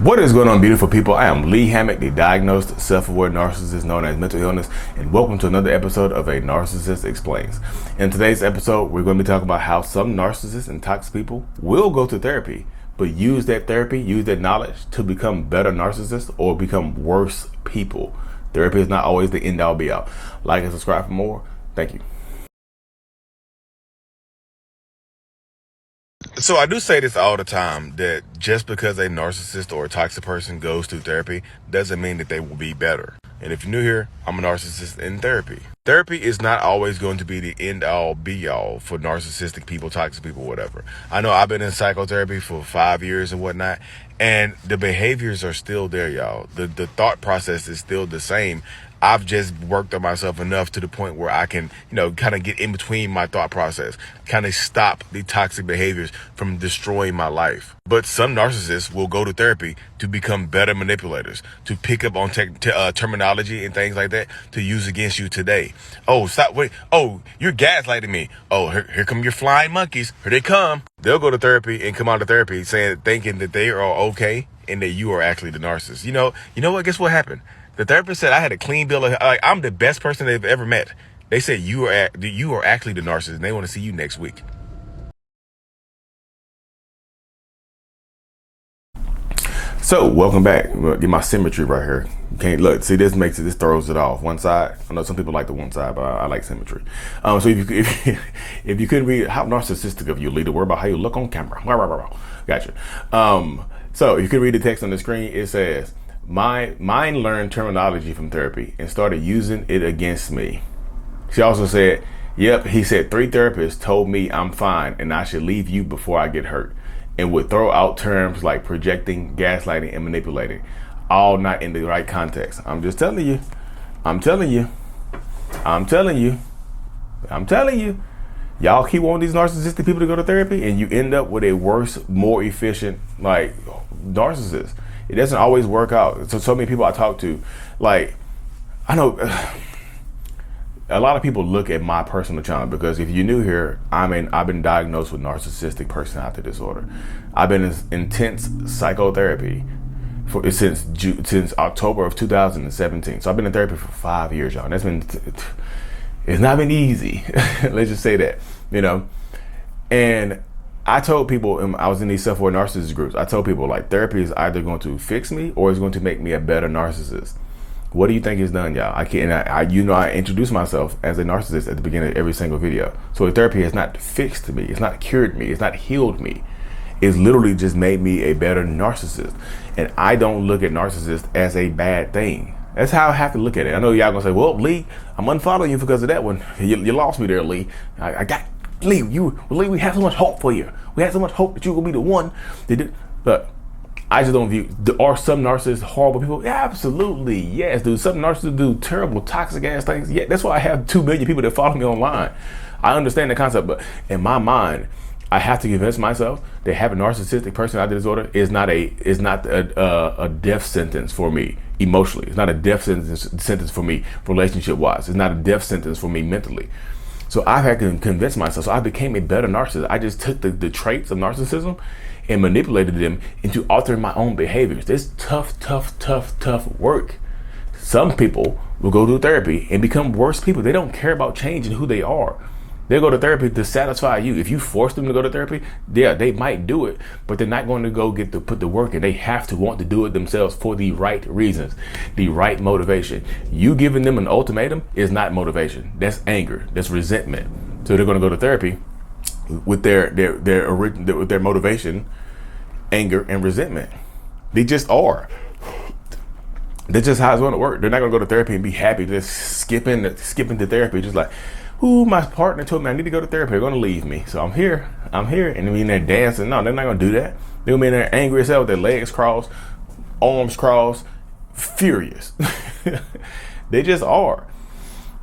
What is going on, beautiful people? I am Lee Hammock, the diagnosed self-aware narcissist known as mental illness, and welcome to another episode of A Narcissist Explains. In today's episode, we're going to be talking about how some narcissists and toxic people will go to therapy, but use that therapy, use that knowledge to become better narcissists or become worse people. Therapy is not always the end-all be-all. Like and subscribe for more. Thank you. So I do say this all the time, that just because a narcissist or a toxic person goes through therapy doesn't mean that they will be better. And if you're new here, I'm a narcissist in therapy. Therapy is not always going to be the end-all be-all for narcissistic people, toxic people, whatever. I know I've been in psychotherapy for 5 years and whatnot, and the behaviors are still there, y'all. The thought process is still the same. I've just worked on myself enough to the point where I can, kind of get in between my thought process, kind of stop the toxic behaviors from destroying my life. But some narcissists will go to therapy to become better manipulators, to pick up on terminology and things like that to use against you today. Oh, stop, wait. Oh, you're gaslighting me. Oh, here come your flying monkeys. Here they come. They'll go to therapy and come out of therapy thinking that they are okay and that you are actually the narcissist. You know what? Guess what happened? The therapist said I had a clean bill of, I'm the best person they've ever met. They said you are actually the narcissist, and they want to see you next week. So welcome back. Get my symmetry right here. You can't look. See, this throws it off. One side. I know some people like the one side, but I like symmetry. So if you couldn't read, how narcissistic of you, leader. Worry about how you look on camera. Gotcha. So if you could read the text on the screen, it says, My mind learned terminology from therapy and started using it against me. She also said, yep, he said 3 therapists told me I'm fine and I should leave you before I get hurt, and would throw out terms like projecting, gaslighting, and manipulating, all not in the right context. I'm just telling you. I'm telling you. Y'all keep wanting these narcissistic people to go to therapy, and you end up with a worse, more efficient, narcissist. It doesn't always work out. So many people I talk to, I know a lot of people look at my personal channel, because if you're new here, I've been diagnosed with narcissistic personality disorder. I've been in intense psychotherapy since October of 2017. So I've been in therapy for 5 years, y'all. And it's not been easy. Let's just say that, and I told people, I was in these self-aware narcissist groups, I told people, therapy is either going to fix me or it's going to make me a better narcissist. What do you think is done, y'all? I introduce myself as a narcissist at the beginning of every single video. So therapy has not fixed me. It's not cured me. It's not healed me. It's literally just made me a better narcissist. And I don't look at narcissists as a bad thing. That's how I have to look at it. I know y'all gonna say, well, Lee, I'm unfollowing you because of that one. You lost me there, Lee. Lee, we had so much hope for you. We had so much hope that you were gonna be the one that did. But I just don't view. Are some narcissists horrible people? Yeah, absolutely, yes. Do some narcissists do terrible, toxic ass things? Yeah, that's why I have 2 million people that follow me online. I understand the concept, but in my mind, I have to convince myself that having narcissistic personality disorder is not a death sentence for me emotionally. It's not a death sentence for me relationship wise. It's not a death sentence for me mentally. So I've had to convince myself. So I became a better narcissist. I just took the traits of narcissism and manipulated them into altering my own behaviors. It's tough work. Some people will go to therapy and become worse people. They don't care about changing who they are. They go to therapy to satisfy you. If you force them to go to therapy, yeah, they might do it, but they're not going to go put the work in. They have to want to do it themselves for the right reasons, the right motivation. You giving them an ultimatum is not motivation. That's anger. That's resentment. So they're going to go to therapy with their motivation, anger, and resentment. They just are. That's just how it's going to work. They're not going to go to therapy and be happy just skipping to therapy, just like, ooh, my partner told me I need to go to therapy. They're going to leave me. So I'm here. And they're in there dancing. No, they're not going to do that. They're going to be in there angry as hell with their legs crossed, arms crossed, furious. They just are.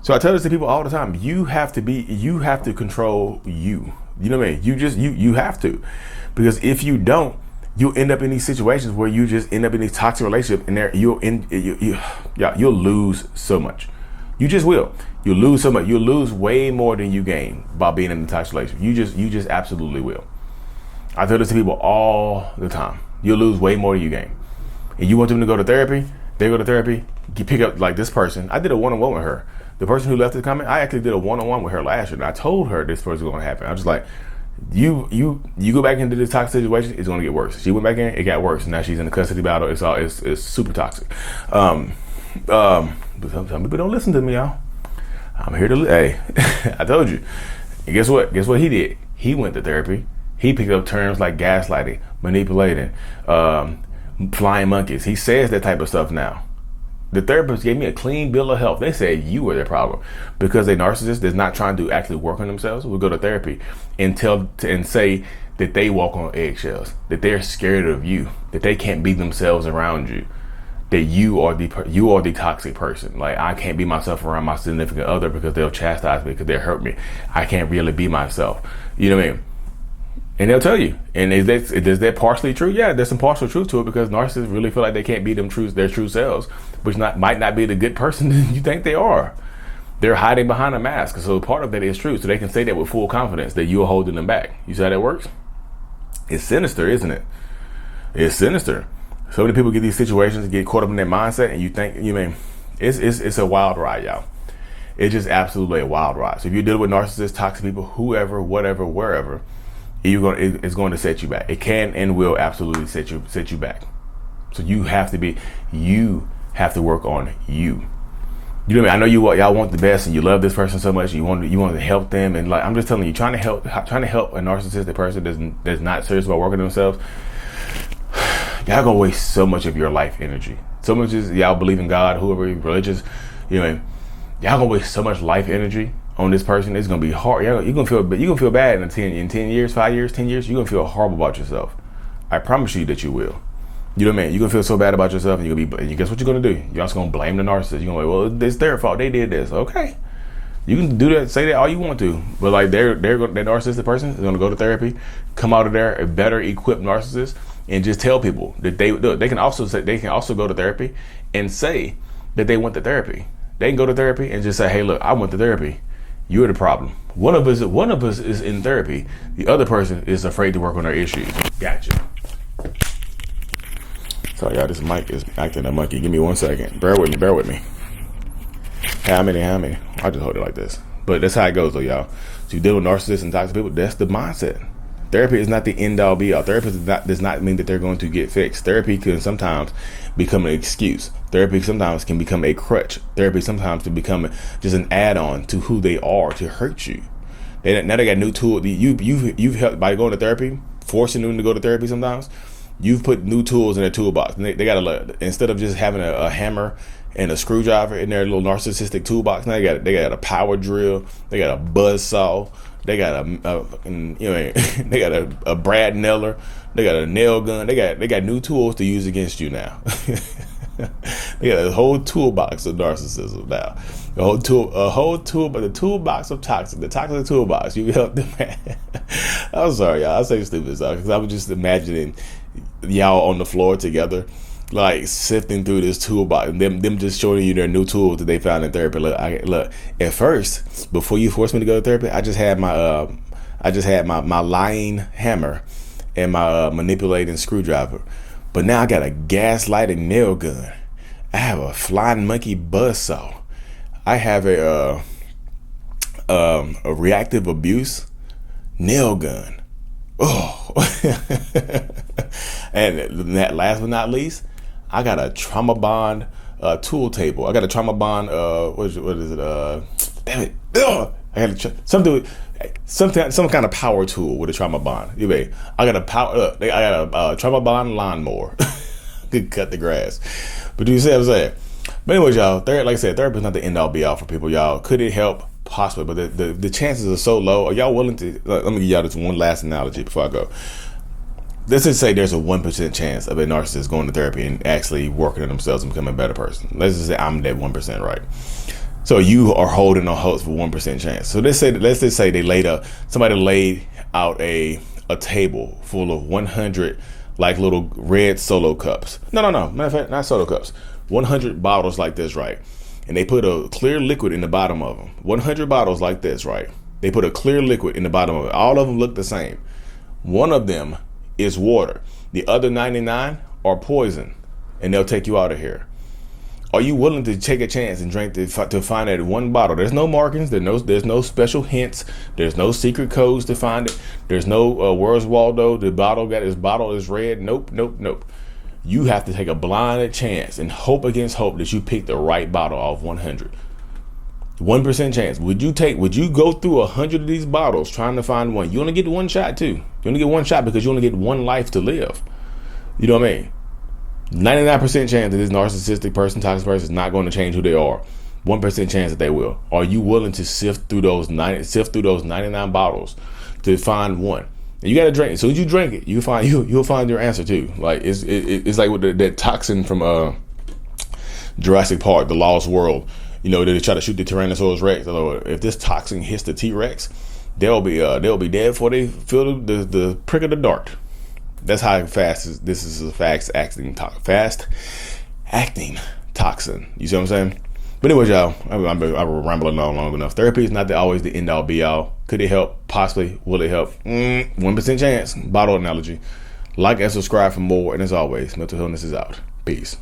So I tell this to people all the time. You have to control you. You know what I mean? You have to. Because if you don't, you'll end up in these situations where you just end up in these toxic relationships, and you'll lose so much. You just will. You'll lose so much. You'll lose way more than you gain by being in a toxic relationship. You just absolutely will. I tell this to people all the time. You'll lose way more than you gain. and you want them to go to therapy, they go to therapy, you pick up like this person. I did a one-on-one with her. The person who left the comment, I actually did a one-on-one with her last year, and I told her this was going to happen. I was just like, you go back into this toxic situation, it's going to get worse. She went back in, it got worse. Now she's in the custody battle. It's super toxic. But some people don't listen to me, y'all. I'm here to, hey, I told you. And guess what? Guess what he did? He went to therapy. He picked up terms like gaslighting, manipulating, flying monkeys. He says that type of stuff now. The therapist gave me a clean bill of health. They said you were their problem because a narcissist is not trying to actually work on themselves. We'll go to therapy and say that they walk on eggshells, that they're scared of you, that they can't be themselves around you, that you are the toxic person. Like, I can't be myself around my significant other because they'll chastise me, because they'll hurt me. I can't really be myself. You know what I mean? And they'll tell you. And is that partially true? Yeah, there's some partial truth to it, because narcissists really feel like they can't be their true selves, which might not be the good person that you think they are. They're hiding behind a mask. So part of that is true. So they can say that with full confidence that you're holding them back. You see how that works? It's sinister, isn't it? It's sinister. So many people get these situations, get caught up in their mindset, and you think, it's a wild ride, y'all. It's just absolutely a wild ride. So if you're dealing with narcissists, toxic people, whoever, whatever, wherever, it's going to set you back. It can and will absolutely set you back. So you have to work on you. You know what I mean? I know y'all want the best, and you love this person so much. You want to help them, and like I'm just telling you, trying to help a narcissistic person that's not serious about working on themselves. Y'all gonna waste so much of your life energy. So much as y'all believe in God, whoever religious, y'all gonna waste so much life energy on this person. It's gonna be hard. You're gonna feel bad in 10 years, 5 years, 10 years. You're gonna feel horrible about yourself. I promise you that you will. You know what I mean? You're gonna feel so bad about yourself, and and guess what you're gonna do? You're also gonna blame the narcissist. You're gonna be, well, it's their fault. They did this. Okay. You can do that, say that all you want to, but like that narcissistic person is gonna go to therapy, come out of there a better equipped narcissist, and just tell people that they can also go to therapy and say that they went to therapy. They can go to therapy and just say, hey, look, I went to therapy. You're the problem. One of us is in therapy. The other person is afraid to work on their issues. Gotcha. Sorry, y'all, this mic is acting a monkey. Give me 1 second. Bear with me. How many? I'll just hold it like this. But that's how it goes, though, y'all. So you deal with narcissists and toxic people, that's the mindset. Therapy is not the end-all be-all. Therapy does not mean that they're going to get fixed. Therapy can sometimes become an excuse. Therapy sometimes can become a crutch. Therapy sometimes can become just an add-on to who they are to hurt you. Now they got new tools. You've helped by going to therapy, forcing them to go to therapy sometimes. You've put new tools in their toolbox. They got instead of just having a hammer and a screwdriver in their little narcissistic toolbox, now they got a power drill. They got a buzz saw. They got they got a Brad Neller. They got a nail gun. They got new tools to use against you now. They got a whole toolbox of narcissism now. The toolbox of toxic. The toxic toolbox. You help them. I'm sorry, y'all. I say stupid stuff because I was just imagining y'all on the floor together, like sifting through this toolbox, and them just showing you their new tools that they found in therapy. Look, at first, before you forced me to go to therapy, I just had my lying hammer and my manipulating screwdriver. But now I got a gaslighting nail gun. I have a flying monkey buzzsaw. I have a reactive abuse nail gun. Oh, and that last but not least, I got a trauma bond tool table. I got a trauma bond. What is it? Damn it! Ugh. I got some kind of power tool with a trauma bond. I got a trauma bond lawnmower. Could cut the grass. But you see what I'm saying? But anyways, y'all, like I said, therapy is not the end all be all for people, y'all. Could it help? Possibly, but the chances are so low. Are y'all willing to? Let me give y'all this one last analogy before I go. Let's just say there's a 1% chance of a narcissist going to therapy and actually working on themselves and becoming a better person. Let's just say I'm that 1%, right? So you are holding on hopes for 1% chance. So let's just say somebody laid out a table full of 100 like little red Solo cups. No. Matter of fact, not Solo cups. 100 bottles like this, right? And they put a clear liquid in the bottom of them. 100 bottles like this, right? They put a clear liquid in the bottom of it. All of them look the same. One of them is water. The other 99 are poison. and they'll take you out of here. Are you willing to take a chance and drink to find that one bottle? There's no markings. There's no special hints. There's no secret codes to find it. There's no where's Waldo? The bottle is red. Nope. You have to take a blind chance and hope against hope that you pick the right bottle off 100. 1% chance. Would you go through 100 of these bottles trying to find one? You only get one shot too. You only get one shot because you only get one life to live. You know what I mean? 99% chance that this narcissistic person, toxic person is not going to change who they are. 1% chance that they will. Are you willing to sift through those 99 bottles to find one? And you got to drink it. So as you drink it, you'll find your answer too. Like it's like with that toxin from Jurassic Park, The Lost World. You know, they try to shoot the Tyrannosaurus Rex. Although if this toxin hits the T-Rex, they'll be dead before they feel the prick of the dart. That's how fast this is a fast acting toxin. You see what I'm saying? But anyways, y'all, I'm rambling on long enough. Therapy is not always the end all be all. Could it help? Possibly. Will it help? 1% chance. Bottle analogy. Like and subscribe for more. And as always, mental illness is out. Peace.